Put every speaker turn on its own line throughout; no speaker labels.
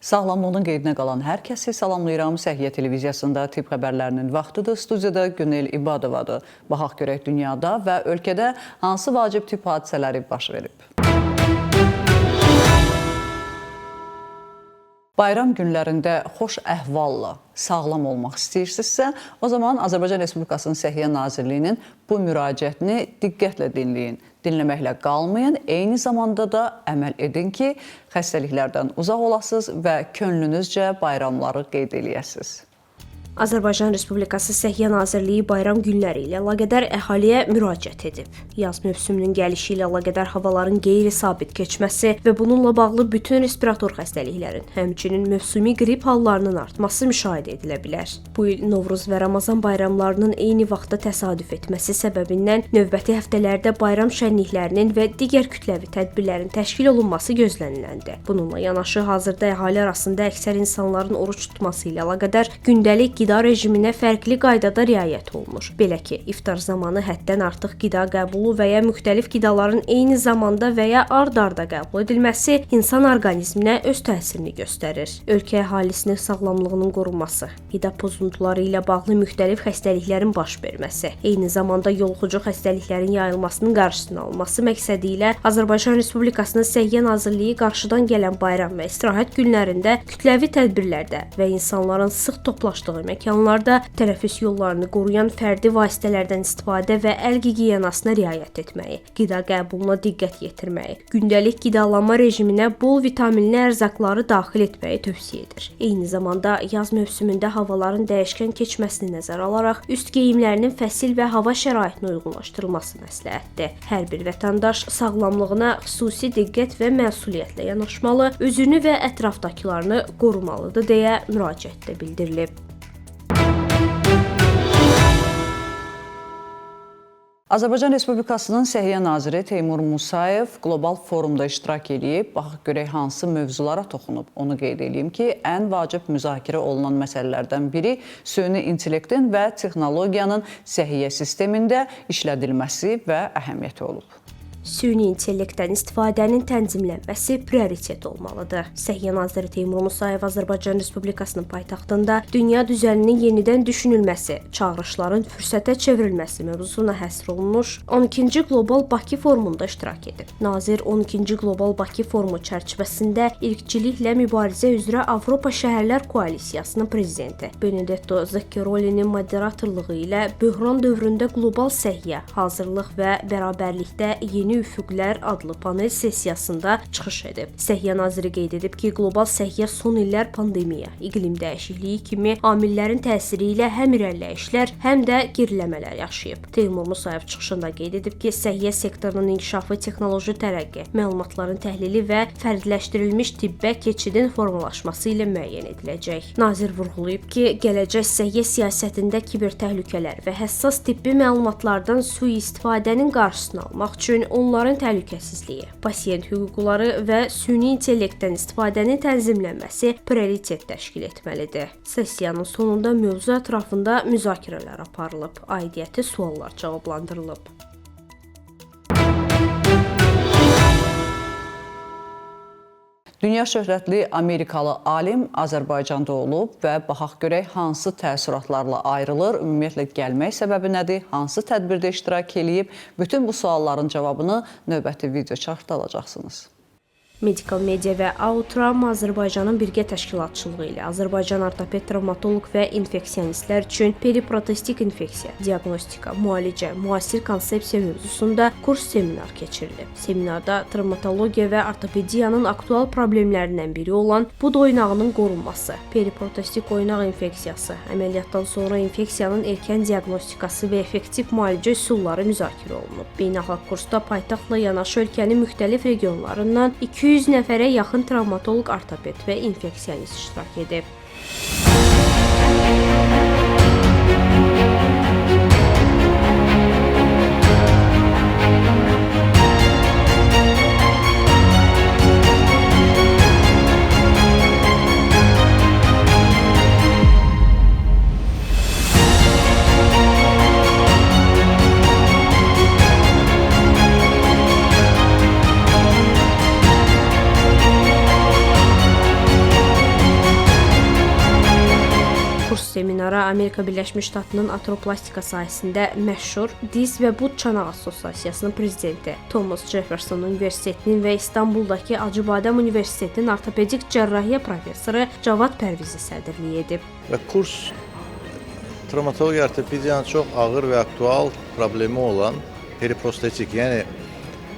Sağlamlığının qeydinə qalan hər kəsi salamlayıram. Səhiyyə televiziyasında tibb xəbərlərinin vaxtıdır. Studiyada Günel İbadovadır. Baxaq görək dünyada və ölkədə hansı vacib tibb hadisələri baş verib. Bayram günlərində xoş əhvalla sağlam olmaq istəyirsinizsə, o zaman Azərbaycan Respublikasının Səhiyyə Nazirliyinin bu müraciətini diqqətlə dinləyin. Dinləməklə qalmayın, eyni zamanda da əməl edin ki, xəstəliklərdən uzaq olasınız və könlünüzcə bayramları qeyd eləyəsiniz.
Azərbaycan Respublikası Səhiyyə Nazirliyi bayram günləri ilə əlaqədar əhaliyə müraciət edib. Yaz mövsümünün gəlişi ilə əlaqədar havaların qeyri-sabit keçməsi və bununla bağlı bütün respirator xəstəliklərin, həmçinin mövsümi qrip hallarının artması müşahidə edilə bilər. Bu il Novruz və Ramazan bayramlarının eyni vaxtda təsadüf etməsi səbəbindən növbəti həftələrdə bayram şənliklərinin və digər kütləvi tədbirlərin təşkil olunması gözləniləndi. Bununla yanaşı, hazırda əhali arasında əksər insanların oruç tutması ilə əlaqədar gündəlik qida rejiminə fərqli qaydada riayət olunur. Belə ki, iftar zamanı həddən artıq qida qəbulu və ya müxtəlif qidaların eyni zamanda və ya ard-arda qəbul edilməsi insan orqanizminə öz təsirini göstərir. Ölkə əhalisinin sağlamlığının qorunması, qida pozuntuları ilə bağlı müxtəlif xəstəliklərin baş verməsi, eyni zamanda yoluxucu xəstəliklərin yayılmasının qarşısının alınması məqsədi ilə Azərbaycan Respublikasının Səhiyyə Nazirliyi qarşıdan gələn bayram və istirahət günlərində kütləvi tədbirlərdə və insanların sıx toplaşdığı məkanlarda tənəffüs yollarını qoruyan fərdi vasitələrdən istifadə və əl gigiyenasına riayət etməyi, qida qəbuluna diqqət yetirməyi, gündəlik qidalanma rejiminə bol vitaminli ərzaqları daxil etməyi tövsiyə edir. Eyni zamanda yaz mövsümündə havaların dəyişkən keçməsini nəzərə alaraq üst geyimlərinin fəsil və hava şəraitinə uyğunlaşdırılması məsləhətdir. Hər bir vətəndaş sağlamlığına xüsusi diqqət və məsuliyyətlə yanaşmalı, özünü və ətrafdakılarını qorumalıdır deyə müraciətdə bildirilib.
Azərbaycan Respublikasının Səhiyyə Naziri Teymur Musayev qlobal forumda iştirak edib. Baxaq görək hansı mövzulara toxunub. Onu qeyd edeyim ki, ən vacib müzakirə olunan məsələlərdən biri süni intellektin və texnologiyanın səhiyyə sistemində işlədilməsi və əhəmiyyəti olub.
Süni intellektdən istifadənin tənzimlənməsi prioritet olmalıdır. Səhiyyə Naziri Teymur Musayev Azərbaycan Respublikasının paytaxtında dünya düzəninin yenidən düşünülməsi, çağırışların fürsətə çevrilməsi mövzusuna həsr olunmuş 12-ci Qlobal Bakı forumunda iştirak edib. Nazir 12-ci Qlobal Bakı forumu çərçivəsində irqçiliklə mübarizə üzrə Avropa Şəhərlər Koalisiyasının prezidenti Benedetto Zaccherolinin moderatorluğu ilə böhran dövründə qlobal səhiyyə, hazırlıq və bərabərlikdə yeni üfüqlər adlı panel sessiyasında çıxış edib. Səhiyyə naziri qeyd edib ki, qlobal səhiyyə son illər pandemiya, iqlim dəyişikliyi kimi amillərin təsiri ilə həm irəliləyişlər, həm də geriləmələr yaşayıb. Teymur Musayev çıxışında qeyd edib ki, səhiyyə sektorunun inkişafı texnoloji tərəqqi, məlumatların təhlili və fərdləşdirilmiş tibbə keçidin formalaşması ilə müəyyən ediləcək. Nazir vurğulayıb ki, gələcək səhiyyə siyasətində kiber təhlükələr və həssas tibbi məlumatlardan sui-istifadənin qarşısını almaq üçün onların təhlükəsizliyi, pasiyent hüquqları və süni intellektdən istifadənin tənzimlənməsi prioritet təşkil etməlidir. Sessiyanın sonunda mövzu ətrafında müzakirələr aparılıb, aidiyyəti suallar cavablandırılıb.
Dünya şöhrətli Amerikalı alim Azərbaycanda olub və baxaq görək hansı təəssüratlarla ayrılır, ümumiyyətlə gəlmək səbəbi nədir, hansı tədbirdə iştirak eləyib, bütün bu sualların cavabını növbəti video çarxda alacaqsınız.
Medical Media və Outram Azərbaycanın birgə təşkilatçılığı ilə Azərbaycan ortoped travmatoloq və infeksionistlər üçün periprotestik infeksiya, diaqnostika, müalicə, müasir konsepsiya mövzusunda kurs seminar keçirilib. Seminarda travmatologiya və ortopediyanın aktual problemlərindən biri olan bud oynağının qorunması, periprotestik oynaq infeksiyası, əməliyyatdan sonra infeksiyanın erkən diaqnostikası və effektiv müalicə üsulları müzakirə olunub. Beynəlxalq kursda paytaxtla yanaşı ölkənin müxtəlif regionlarından 200 nəfərə yaxın travmatoloq, ortoped və infeksionist iştirak edib. seminara Amerika Birləşmiş Ştatlarının Artroplastika sahəsində məşhur Diz və Bud Çanaq Assosiasiyasının prezidenti Thomas Jefferson Universitetinin və İstanbuldakı Acıbadəm Universitetinin ortopedik cərrahiyyə professoru Cavad Pərvizi sədrlik edib.
Və kurs travmatologiya ortopediyanın çox ağır və aktual problemi olan periprostetik, yəni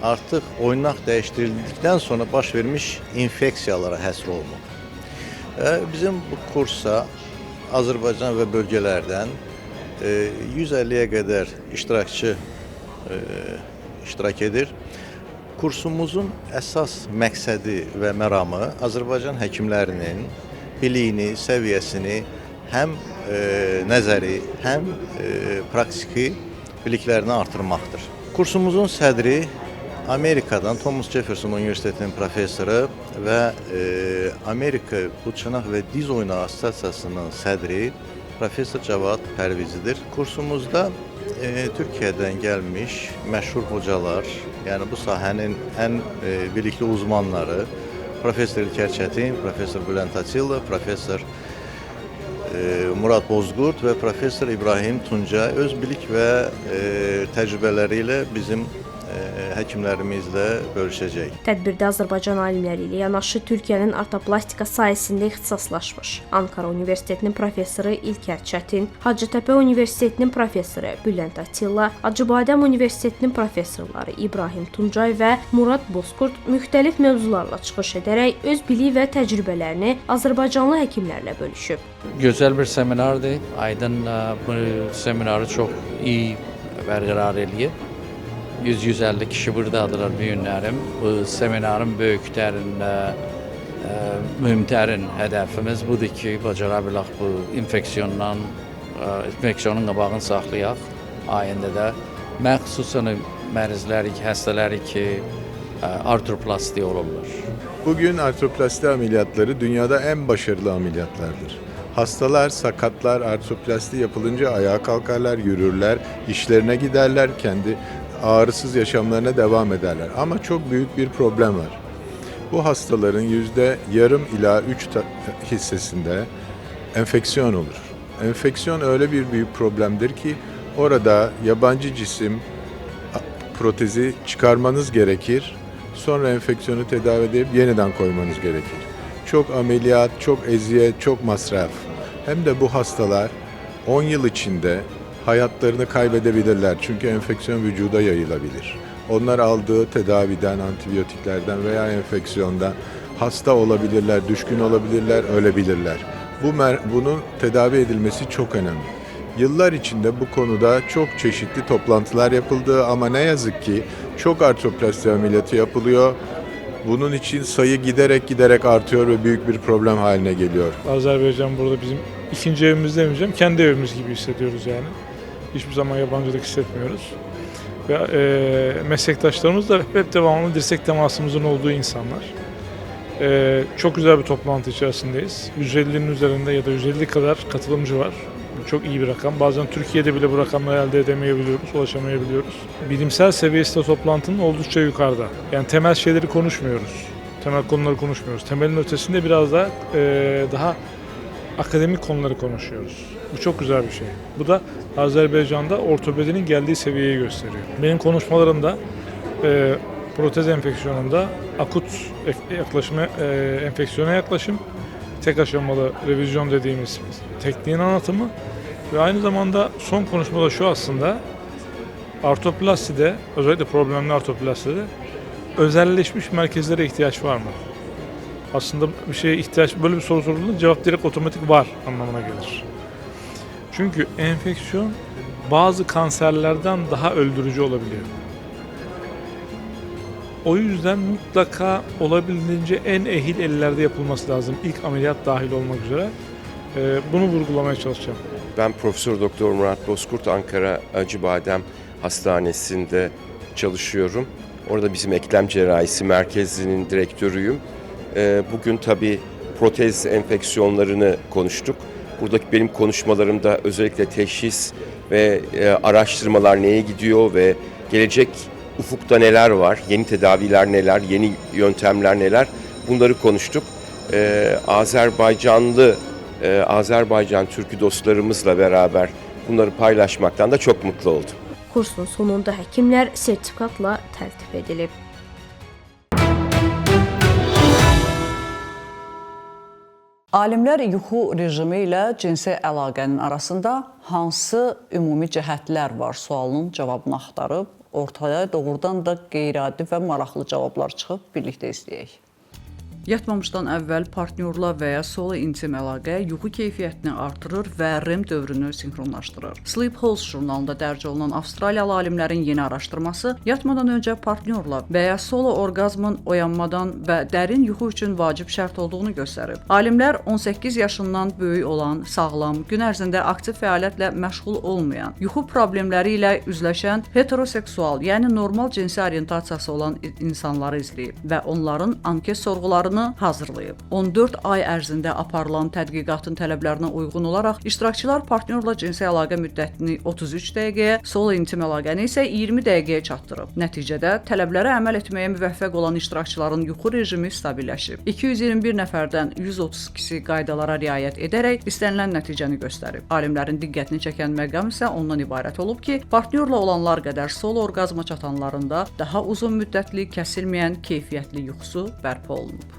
artıq oynaq dəyişdirildikdən sonra baş vermiş infeksiyalara həsr olunub. Bizim bu kursa Azərbaycan və bölgələrdən 150-yə qədər iştirakçı iştirak edir. Kursumuzun əsas məqsədi və məramı Azərbaycan həkimlərinin biliyini, səviyyəsini həm nəzəri, həm praktiki biliklərini artırmaqdır. Kursumuzun sədri Amerikadan Thomas Jefferson Universitetinin professoru və Amerika Bud Çanaq və Diz Oynağı Assosiasiyasının sədri Professor Cavad Pərvizidir. Kursumuzda Türkiyədən gəlmiş məşhur hocalar, yəni bu sahənin ən bilikli uzmanları Professor İlker Çətin, Professor Bülent Atilla, Professor Murad Bozqurt və Professor İbrahim Tuncay öz bilik və təcrübələri ilə bizim həkimlərimizlə bölüşəcək.
Tədbirdə Azərbaycan alimləri ilə yanaşı Türkiyənin ortoplastika sahəsində ixtisaslaşmış Ankara Universitetinin professoru İlker Çətin, Hacıtepe Universitetinin professoru Bülent Atilla, Acıbadəm Universitetinin professorları İbrahim Tuncay və Murad Bozqurt müxtəlif mövzularla çıxış edərək öz bilik və təcrübələrini Azərbaycanlı həkimlərlə bölüşüb.
Gözəl bir seminardır. Aydın bu seminarı çox iyi bərqərar eləyib. 100-150 kişi buradadılar bu günlərim. Bu seminarın böyüklərin, mühümlərin hədəfimiz budur ki, bacara bilək bu infeksiyonun qabağını saxlayaq. Ayında da məxsusən mərizləri, xəstələri ki, artroplasti olurlar.
Bugün artroplasti ameliyatları dünyada en başarılı ameliyatlardır. Hastalar, sakatlar artroplasti yapılınca ayağa kalkarlar, yürürler, işlerine giderler, kendi ağrısız yaşamlarına devam ederler. Ama çok büyük bir problem var. Bu hastaların %0,5 ila 3 hissesinde enfeksiyon olur. Enfeksiyon öyle bir büyük problemdir ki orada yabancı cisim protezi çıkarmanız gerekir. Sonra enfeksiyonu tedavi edip yeniden koymanız gerekir. Çok ameliyat, çok eziyet, çok masraf. Hem de bu hastalar 10 yıl içinde hayatlarını kaybedebilirler. Çünkü enfeksiyon vücuda yayılabilir. Onlar aldığı tedaviden, antibiyotiklerden veya enfeksiyondan hasta olabilirler, düşkün olabilirler, ölebilirler. Bunun tedavi edilmesi çok önemli. Yıllar içinde bu konuda çok çeşitli toplantılar yapıldı ama ne yazık ki çok artroplasti ameliyatı yapılıyor. Bunun için sayı giderek artıyor ve büyük bir problem haline geliyor.
Azerbaycan burada bizim ikinci evimiz demeyeceğim, kendi evimiz gibi hissediyoruz yani. Hiçbir zaman yabancılık hissetmiyoruz. Ve meslektaşlarımız da hep devamlı dirsek temasımızın olduğu insanlar. Çok güzel bir toplantı içerisindeyiz. 150'nin üzerinde ya da 150 kadar katılımcı var. Çok iyi bir rakam. Bazen Türkiye'de bile bu rakamları elde edemeyebiliyoruz, ulaşamayabiliyoruz. Bilimsel seviyesi de toplantının oldukça yukarıda. Yani temel şeyleri konuşmuyoruz. Temel konuları konuşmuyoruz. Temelin ötesinde biraz daha akademik konuları konuşuyoruz. Bu çok güzel bir şey. Bu da Azerbaycan'da ortopedinin geldiği seviyeyi gösteriyor. Benim konuşmalarımda protez enfeksiyonunda akut enfeksiyona yaklaşım, tek aşamalı revizyon dediğimiz tekniğin anlatımı ve aynı zamanda son konuşmada şu aslında artroplastide, özellikle problemli artroplastide özelleşmiş merkezlere ihtiyaç var mı? Aslında bir şeye ihtiyaç, böyle bir soru sorulduğunda cevap direkt otomatik var anlamına gelir. Çünkü enfeksiyon bazı kanserlerden daha öldürücü olabiliyor. O yüzden mutlaka olabildiğince en ehil ellerde yapılması lazım. İlk ameliyat dahil olmak üzere. Bunu vurgulamaya çalışacağım.
Ben Profesör Doktor Murat Bozkurt, Ankara Acıbadem Hastanesi'nde çalışıyorum. Orada bizim eklem cerrahisi merkezinin direktörüyüm. Bugün tabii protez enfeksiyonlarını konuştuk. Buradaki benim konuşmalarımda özellikle teşhis ve araştırmalar neye gidiyor ve gelecek ufukta neler var, yeni tedaviler neler, yeni yöntemler neler, bunları konuştuk. Azerbaycanlı Azerbaycan Türkü dostlarımızla beraber bunları paylaşmaktan da çok mutlu oldum.
Kursun sonunda həkimlər sertifikatla təltif edilib.
Alimlər yuxu rejimi ilə cinsi əlaqənin arasında hansı ümumi cəhətlər var sualının cavabını axtarıb, ortaya doğrudan da qeyri-adi və maraqlı cavablar çıxıb, birlikdə izləyək. Yatmamışdan əvvəl partnyorla və ya solo intim əlaqə yuxu keyfiyyətini artırır və REM dövrünü sinxronlaşdırır. Sleep Pulse jurnalında dərc olunan Avstraliyalı alimlərin yeni araşdırması yatmadan öncə partnyorla və ya solo orqazmın oyanmadan və dərin yuxu üçün vacib şərt olduğunu göstərib. Alimlər 18 yaşından böyük olan, sağlam, gün ərzində aktiv fəaliyyətlə məşğul olmayan, yuxu problemləri ilə üzləşən heteroseksual, yəni normal cinsi orientasiyası olan insanları izləyib və onların anket sorğularını hazırlayıb. 14 ay ərzində aparılan tədqiqatın tələblərinə uyğun olaraq iştirakçılar partnyorla cinsi əlaqə müddətini 33 dəqiqəyə, solo intim əlaqəni isə 20 dəqiqəyə çatdırıb. Nəticədə tələblərə əməl etməyə müvəffəq olan iştirakçıların yuxu rejimi stabilləşib. 221 nəfərdən 132-si qaydalara riayət edərək istənilən nəticəni göstərib. Alimlərin diqqətini çəkən məqam isə ondan ibarət olub ki, partnyorla olanlar qədər solo orqazma çatanlarında daha uzun müddətli, kəsilməyən, keyfiyyətli yuxusu bərpa olunub.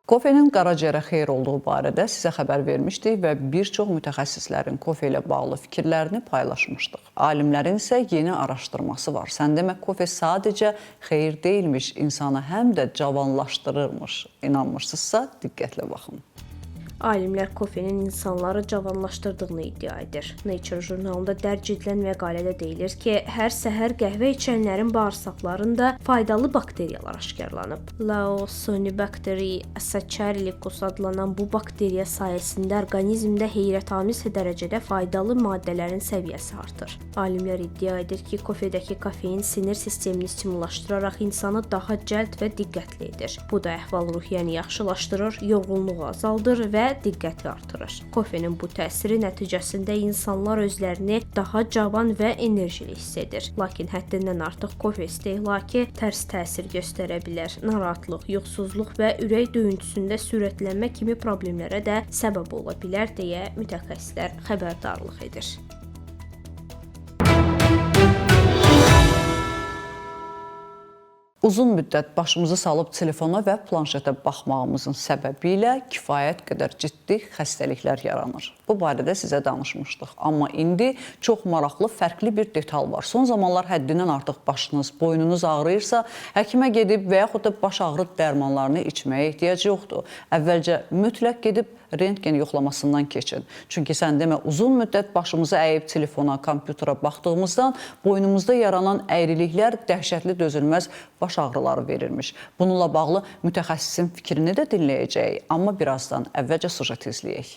Kofenin qaraciyərə xeyir olduğu barədə sizə xəbər vermişdik və bir çox mütəxəssislərin kofe ilə bağlı fikirlərini paylaşmışdıq. Alimlərin isə yeni araşdırması var. Sən demə, kofe sadəcə xeyir deyilmiş, insanı həm də cavanlaşdırırmış. İnanmırsınızsa, diqqətlə baxın.
Alimlər kofenin insanları cavanlaşdırdığını iddia edir. Nature jurnalında dərc edilən məqalədə deyilir ki, hər səhər qəhvə içənlərin bağırsaqlarında faydalı bakteriyalar aşkarlanıb. Laocoonibacter asaccharicus adlanan bu bakteriya sayəsində orqanizmdə heyrətamiz dərəcədə faydalı maddələrin səviyyəsi artır. Alimlər iddia edir ki, kofedəki kofein sinir sistemini stimullaşdıraraq insanı daha cəld və diqqətli edir. Bu da əhval-ruhiyyəni yaxşılaşdırır, yorğunluğu azaldır və diqqəti artırır. Kofenin bu təsiri nəticəsində insanlar özlərini daha cavan və enerjili hiss edir. Lakin həddindən artıq kofe istehlakı tərs təsir göstərə bilər. Narahatlıq, yuxusuzluq və ürək döyüntüsündə sürətlənmə kimi problemlərə də səbəb ola bilər deyə mütəxəssislər xəbərdarlıq edir.
Uzun müddət başımızı salıb telefona və planşetə baxmağımızın səbəbi ilə kifayət qədər ciddi xəstəliklər yaranır. Bu barədə sizə danışmışdıq. Amma indi çox maraqlı, fərqli bir detal var. Son zamanlar həddindən artıq başınız, boynunuz ağrıyırsa, həkimə gedib və yaxud da baş ağrı dərmanlarını içməyə ehtiyac yoxdur. Əvvəlcə mütləq gedib rentgen yoxlamasından keçin. Çünki sən demə, uzun müddət başımızı əyib telefona, kompütera baxdığımızdan boynumuzda yaranan əyriliklər dəhşətli dözülməz baş ağrıları verirmiş. Bununla bağlı mütəxəssisin fikrini də dinləyəcəyik, amma birazdan əvvəlcə süjet izləyək.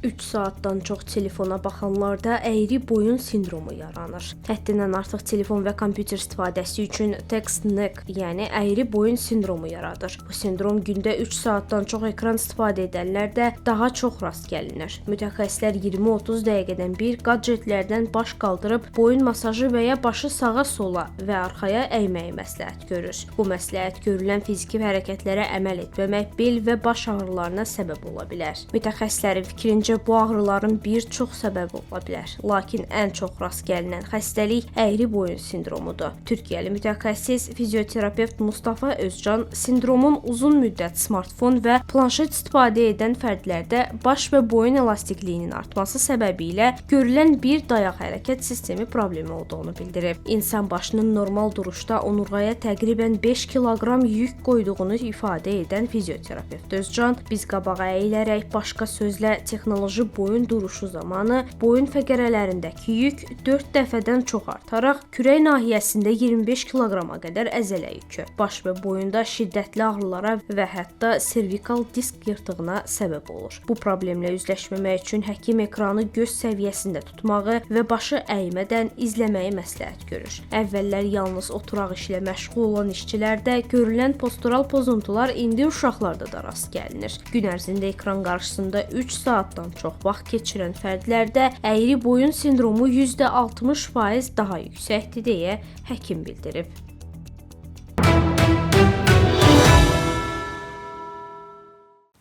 3 saatdan çox telefona baxanlarda əyri boyun sindromu yaranır. Həddindən artıq telefon və kompüter istifadəsi üçün text neck, yəni əyri boyun sindromu yaradır. Bu sindrom gündə 3 saatdan çox ekran istifadə edənlərdə daha çox rast gəlinir. Mütəxəssislər 20-30 dəqiqədən bir gadjetlərdən baş qaldırıb boyun masajı və ya başı sağa-sola və arxaya əyməyi məsləhət görür. Bu məsləhət görülən fiziki hərəkətlərə əməl etməmək bel və baş ağrılarına səbəb ola bilər. Mütəxəssislərin fikrincə bu ağrıların bir çox səbəbi ola bilər. Lakin ən çox rast gəlinən xəstəlik əyri boyun sindromudur. Türkiyəli mütəxəssis fizioterapevt Mustafa Özcan sindromun uzun müddət smartfon və planşet istifadə edən fərdlərdə baş və boyun elastikliyinin artması səbəbilə görülən bir dayaq hərəkət sistemi problemi olduğunu bildirib. İnsan başının normal duruşda onurğaya təqribən 5 kiloqram yük qoyduğunu ifadə edən fizioterapevt Özcan, biz qabağa əyilərək başqa sözlə texnoloji boyun duruşu zamanı boyun fəqərələrindəki yük 4 dəfədən çox artaraq kürək nahiyəsində 25 kiloqrama qədər əzələ yükü, baş və boyunda şiddətli ağrılara və hətta servikal disk yırtığına səbəb olur. Bu problemlə üzləşməmək üçün həkim ekranı göz səviyyəsində tutmağı və başı əymədən izləməyi məsləhət görür. Əvvəllər yalnız oturaq işlə məşğul olan işçilərdə görülən postural pozuntular indi uşaqlarda da rast gəlinir. Gün ərzində ekran qarşısında 3 saatdan çox vaxt keçirən fərdlərdə əyri boyun sindromu %60% daha yüksəkdir deyə həkim bildirib.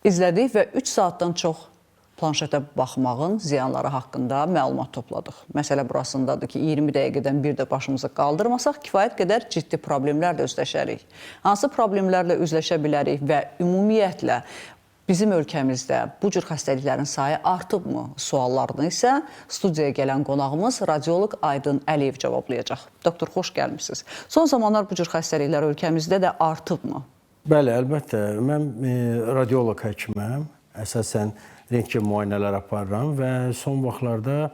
İzlədik və 3 saatdan çox planşetə baxmağın ziyanları haqqında məlumat topladıq. Məsələ burasındadır ki, 20 dəqiqədən bir də başımızı qaldırmasaq, kifayət qədər ciddi problemlərlə üzləşərik. Hansı problemlərlə üzləşə bilərik və ümumiyyətlə bizim ölkəmizdə bu cür xəstəliklərin sayı artıbmı suallarını isə studiyaya gələn qonağımız radioloq Aydın Əliyev cavablayacaq. Doktor, xoş gəlmişsiniz. Son zamanlar bu cür xəstəliklər ölkəmizdə də artıbmı?
Bəli, əlbəttə. Mən radioloq həkiməm. Əsasən rentgen müayinələr aparıram və son vaxtlarda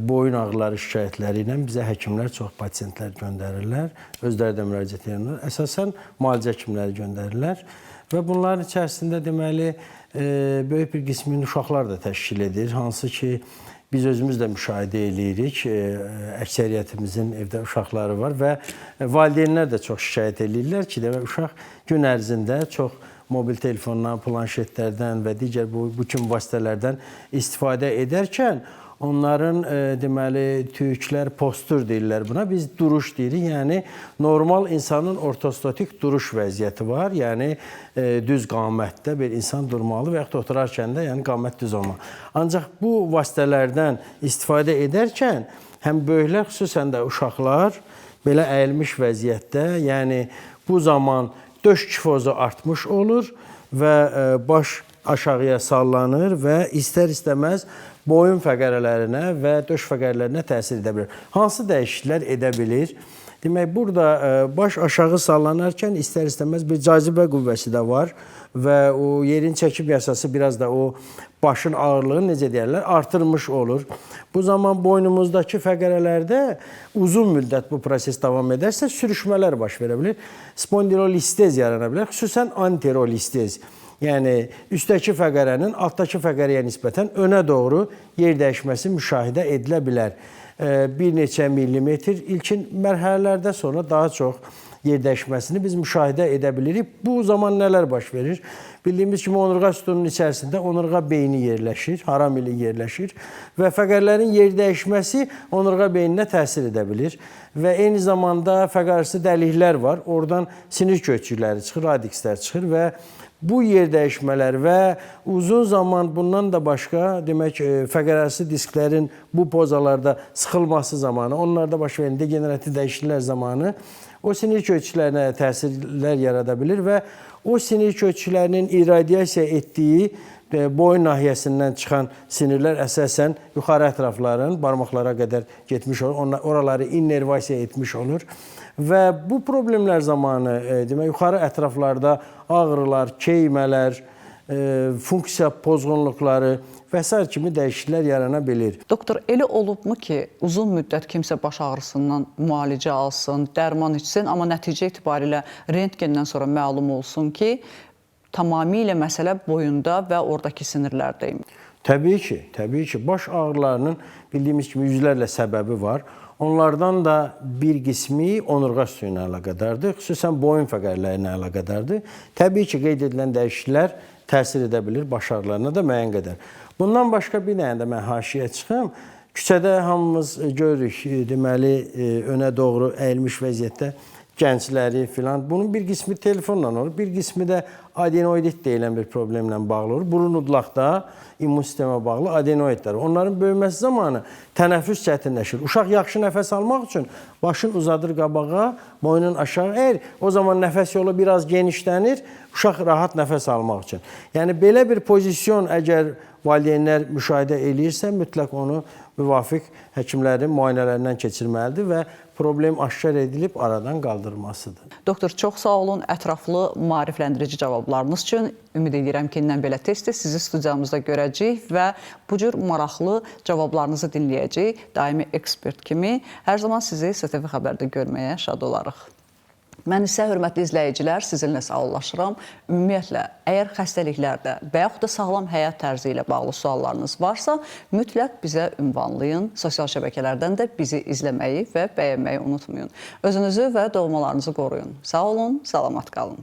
boyun ağrıları şikayətləri ilə bizə həkimlər çox pasiyentlər göndərirlər. Özləri də müraciət edirlər. Əsasən müalicə həkimləri göndərirlər. Və bunların içərisində deməli böyük bir qismini uşaqlar da təşkil edir. Hansı ki biz özümüz də müşahidə edirik. Əksəriyyətimizin evdə uşaqları var və valideynlər də çox şikayət edirlər ki, demək uşaq gün ərzində çox mobil telefondan, planşetlərdən və digər bu kimi vasitələrdən istifadə edərkən onların deməli tüklər postur deyirlər buna. Biz duruş deyirik. Yəni normal insanın ortostatik duruş vəziyyəti var. Yəni düz qamətdə bir insan durmalı və yaxud oturarkən də yəni qamət düz olmalı. Ancaq bu vasitələrdən istifadə edərkən həm böyüklər, xüsusən də uşaqlar belə əyilmiş vəziyyətdə, yəni bu zaman döş kifozu artmış olur və baş aşağıya sallanır və istər-istəməz boyun fəqərələrinə və döş fəqərələrinə təsir edə bilər. Hansı dəyişikliklər edə bilir? Demək, burada baş aşağı sallanarkən istər-istəməz bir cazibə qüvvəsi də var və o yerin çəkim yasası biraz da o başın ağırlığını necə deyərlər, artırmış olur. Bu zaman boynumuzdakı fəqərələrdə uzun müddət bu proses davam edərsə sürüşmələr baş verə bilir. Spondilolistez yarana bilər, xüsusən anterolistez. Yəni üstdəki fəqərənin altdakı fəqərəyə nisbətən önə doğru yer dəyişməsi müşahidə edilə bilər. Bir neçə millimetr ilkin mərhələlərdə sonra daha çox yer dəyişməsini biz müşahidə edə bilirik. Bu zaman nələr baş verir? Bildiyimiz kimi onurğa sütununun içərisində onurğa beyni yerləşir, haram ili yerləşir və fəqərlərin yer dəyişməsi onurğa beyninə təsir edə bilir. Və eyni zamanda fəqərarası dəliklər var. Oradan sinir köçükləri çıxır, radikslər çıxır və bu yer dəyişmələr və uzun zaman bundan da başqa demək fəqərarası disklərin bu pozalarda sıxılması zamanı, onlarda baş verən degenerativ dəyişikliklər zamanı o sinir köçüklərinə təsirlər yarada bilir və o sinir köçüklərinin irradiasiya etdiyi boyun nahiyəsindən çıxan sinirlər əsasən yuxarı ətrafların barmaqlara qədər getmiş olur, oraları innervasiya etmiş olur. Və bu problemlər zamanı demək yuxarı ətraflarda ağrılar, keymələr, funksiya pozğunluqları və s. kimi dəyişikliklər yarana bilir.
Doktor, elə olubmu ki, uzun müddət kimsə baş ağrısından müalicə alsın, dərman içsin, amma nəticə etibarilə rentgendən sonra məlum olsun ki, tamamilə məsələ boyunda və oradakı sinirlərdəyim?
Təbii ki, baş ağrılarının bildiyimiz kimi yüzlərlə səbəbi var. Onlardan da bir qismi onurğa sütunu ilə əlaqədardır, xüsusən boyun fəqərləri ilə əlaqədardır. Təbii ki, qeyd edilən dəyişikliklər təsir edə bilir baş ağrılarına da müəyyən qədər. Bundan başqa bir dənə də mən haşiyə çıxım. Küçədə hamımız görürük, deməli, önə doğru əyilmiş vəziyyətdə gəncləri filan. Bunun bir qismi telefonla olur, bir qismi də adenoidit deyilən bir problemlə bağlı olur. Burun udlaqda immun sistemə bağlı adenoidlər. Onların böyüməsi zamanı tənəffüs çətinləşir. Uşaq yaxşı nəfəs almaq üçün başını uzadır qabağa, boynun aşağı əyir. O zaman nəfəs yolu biraz genişlənir, uşaq rahat nəfəs almaq üçün. Yəni belə bir pozisyon əgər valideynlər müşahidə eləyirsə, mütləq onu müvafiq həkimlərin müayinələrindən keçirməlidir və problem aşkar edilib aradan qaldırılmasıdır.
Doktor, çox sağ olun ətraflı maarifləndirici cavablarınız üçün. Ümid edirəm ki, indən belə tez-tez sizi studiyamızda görəcəyik və bu cür maraqlı cavablarınızı dinləyəcəyik. Daimi ekspert kimi hər zaman sizi STV Xəbərdə görməyə şad olarıq. Mən isə, hörmətli izləyicilər, sizinlə sağollaşıram. Ümumiyyətlə, əgər xəstəliklərdə və yaxud da sağlam həyat tərzi ilə bağlı suallarınız varsa, mütləq bizə ünvanlayın. Sosial şəbəkələrdən də bizi izləməyi və bəyənməyi unutmayın. Özünüzü və doğmalarınızı qoruyun. Sağ olun, salamat qalın.